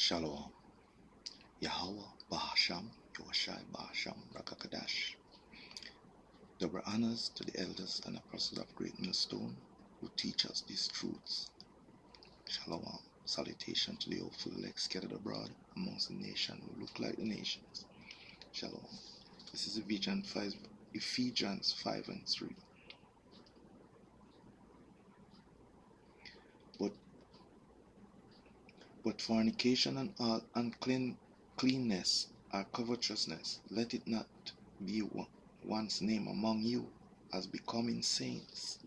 Shalom. Yahweh, Bahasham, Yoshai, Bahasham, Rakakadash. Double honors to the elders and apostles of Great Millstone who teach us these truths. Shalom. Salutation to the hopeful elect scattered abroad amongst the nation who look like the nations. Shalom. This is Ephesians 5 and 3. But fornication and all uncleanness or covetousness, let it not be one's name among you as becoming saints.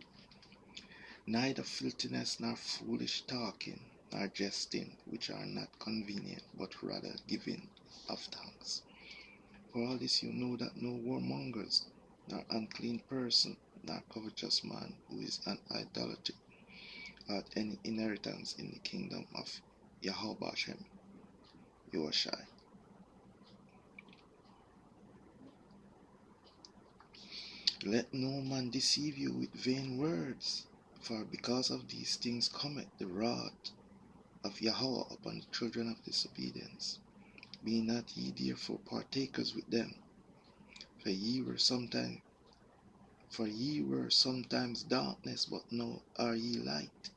Neither filthiness nor foolish talking nor jesting, which are not convenient, but rather giving of thanks. For all this you know that no warmongers, nor unclean person, nor covetous man who is an idolater, hath any inheritance in the kingdom of Yahweh Hashem, Yoshai. Let no man deceive you with vain words, for because of these things cometh the wrath of Yahweh upon the children of disobedience. Be not ye therefore partakers with them, for ye were sometimes darkness, but now are ye light.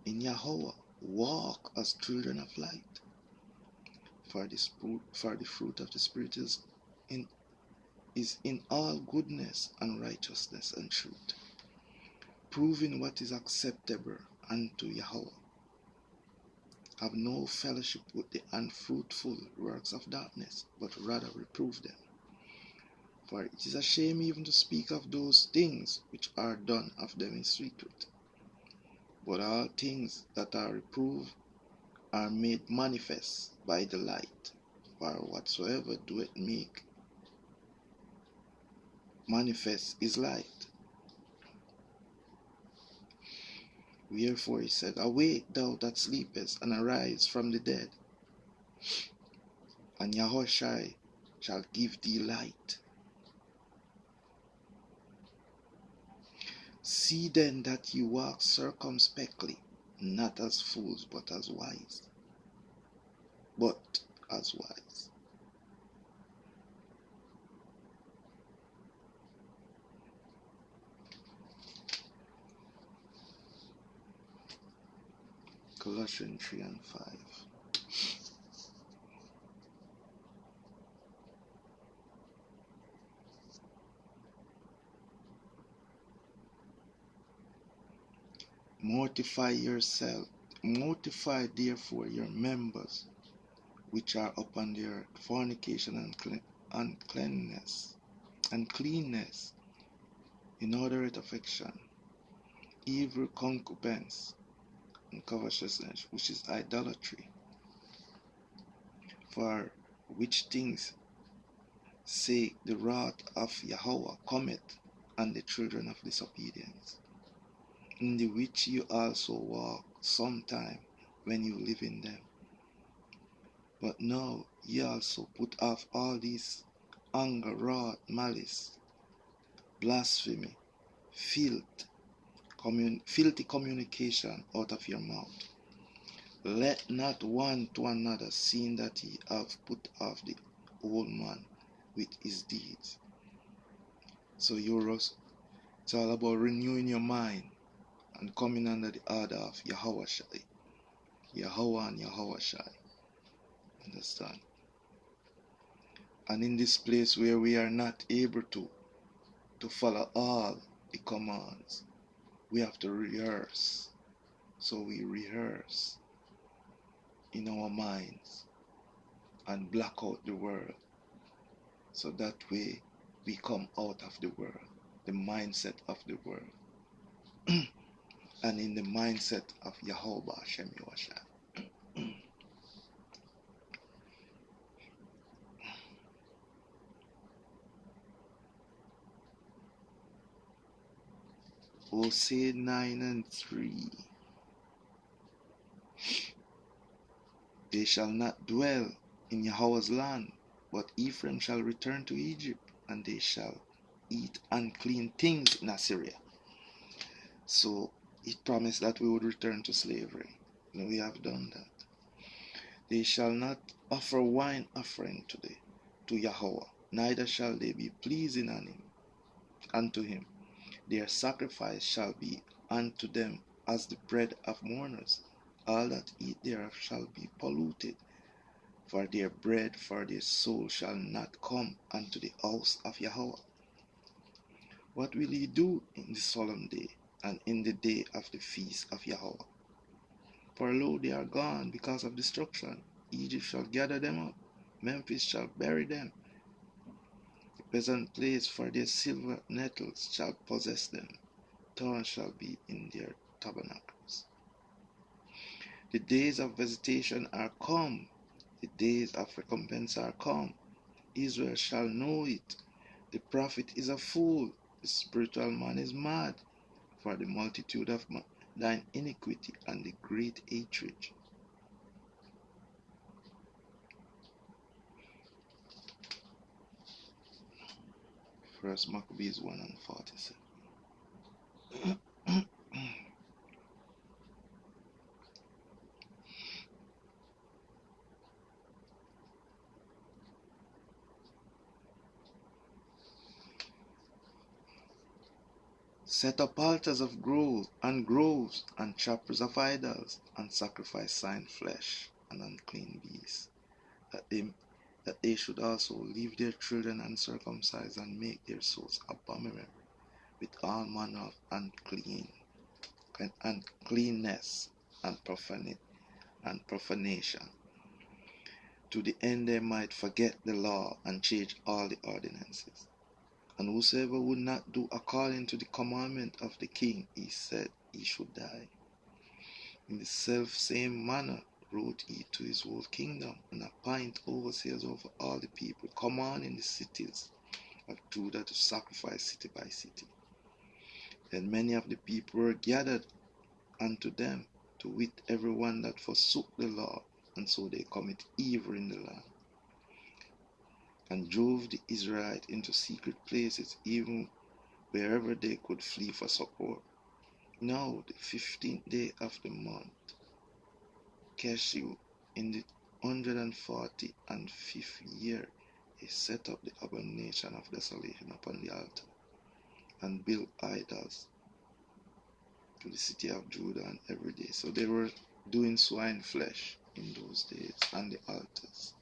In Yahweh walk as children of light. For the fruit of the Spirit is in all goodness and righteousness and truth, proving what is acceptable unto Yahweh. Have no fellowship with the unfruitful works of darkness, but rather reprove them. For it is a shame even to speak of those things which are done of them in secret. But all things that are reproved are made manifest by the light. For whatsoever doeth make manifest is light. Wherefore he said, Awake thou that sleepest, and arise from the dead, and Yahushua shall give thee light. See then that ye walk circumspectly, not as fools, but as wise. Colossians 3 and 5. Mortify therefore your members which are upon the earth, fornication and uncleanness, inordinate affection, evil concupiscence, and covetousness, which is idolatry. For which things sake the wrath of Yahweh cometh on the children of disobedience, in the which you also walk sometime when you live in them. But now ye also put off all these: anger, wrath, malice, blasphemy, filthy communication out of your mouth. Let not one to another, seeing that ye have put off the old man with his deeds. So it's all about renewing your mind and coming under the order of Yahweh and Yahushai. Understand? And in this place where we are not able to follow all the commands, we have to rehearse. So we rehearse in our minds and block out the world, so that way we come out of the world, the mindset of the world, and in the mindset of Yahweh Hashem Yoshai. Hosea 9 and 3. They shall not dwell in Yahweh's land, but Ephraim shall return to Egypt, and they shall eat unclean things in Assyria. So it promised that we would return to slavery, and we have done that. They shall not offer wine offering to Yahweh, neither shall they be pleasing unto him. Their sacrifice shall be unto them as the bread of mourners. All that eat thereof shall be polluted, for their bread for their soul shall not come unto the house of Yahweh. What will ye do in the solemn day, and in the day of the feast of Yahweh? For lo, they are gone because of destruction. Egypt shall gather them up, Memphis shall bury them. The pleasant place for their silver nettles shall possess them. Thorns shall be in their tabernacles. The days of visitation are come, the days of recompense are come. Israel shall know it. The prophet is a fool, the spiritual man is mad, for the multitude of thine iniquity and the great hatred. First Maccabees 1:47. Set up altars of groves and chapels of idols, and sacrifice sign flesh and unclean beasts, that they should also leave their children uncircumcised, and make their souls abominable with all manner of uncleanness and profanation, to the end they might forget the law and change all the ordinances. And whosoever would not do according to the commandment of the king, he said he should die. In the self same manner wrote he to his whole kingdom, and appoint overseers over all the people, commanding the cities of Judah to sacrifice city by city. Then many of the people were gathered unto them, to wit, every one that forsook the law, and so they commit evil in the land, and drove the Israelites into secret places, even wherever they could flee for succor. Now the 15th day of the month, Keshu, in the 145th year, he set up the abomination of desolation upon the altar, and built idols to the city of Judah and every day. So they were doing swine flesh in those days on the altars.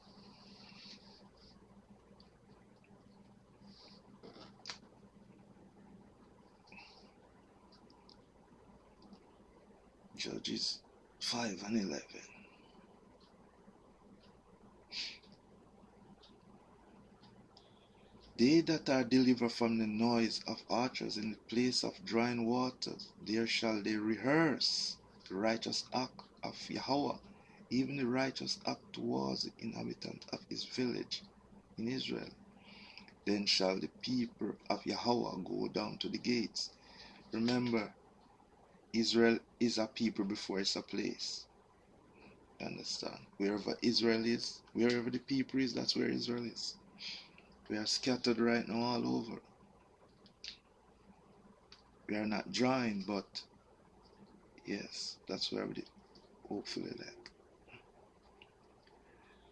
Judges 5:11. They that are delivered from the noise of archers in the place of drying waters, there shall they rehearse the righteous act of Yahweh, even the righteous act towards the inhabitant of his village in Israel. Then shall the people of Yahweh go down to the gates. Remember, Israel is a people before it's a place. Understand? Wherever Israel is, wherever the people is, that's where Israel is. We are scattered right now all over. We are not joined, but yes, that's where we hopefully like.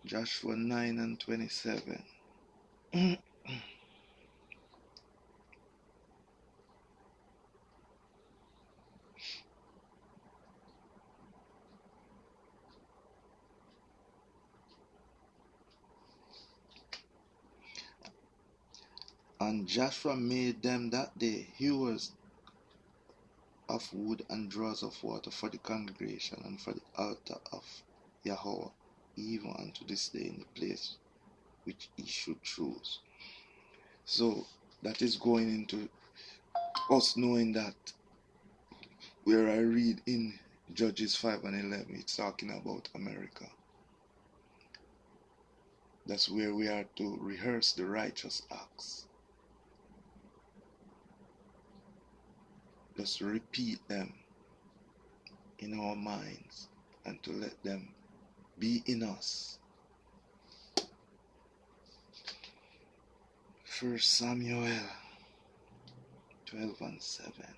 Joshua 9:27. And Joshua made them that day hewers of wood and drawers of water for the congregation and for the altar of Yahweh, even unto this day in the place which he should choose. So that is going into us knowing that where I read in Judges 5:11, it's talking about America. That's where we are to rehearse the righteous acts. Just repeat them in our minds and to let them be in us. 1 Samuel 12:7.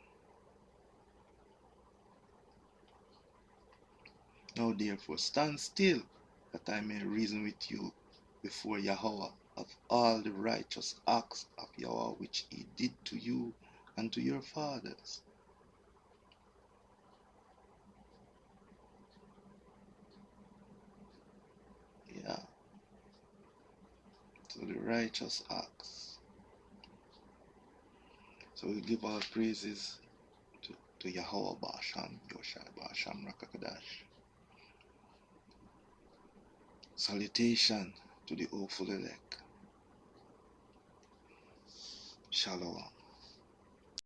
Now therefore stand still that I may reason with you before Yahweh of all the righteous acts of Yahweh which he did to you and to your fathers. Yeah, so the righteous acts. So we give all praises to Yahweh Basham, Yoshai Basham Rakakadash. Salutation to the hopeful elect. Shalom.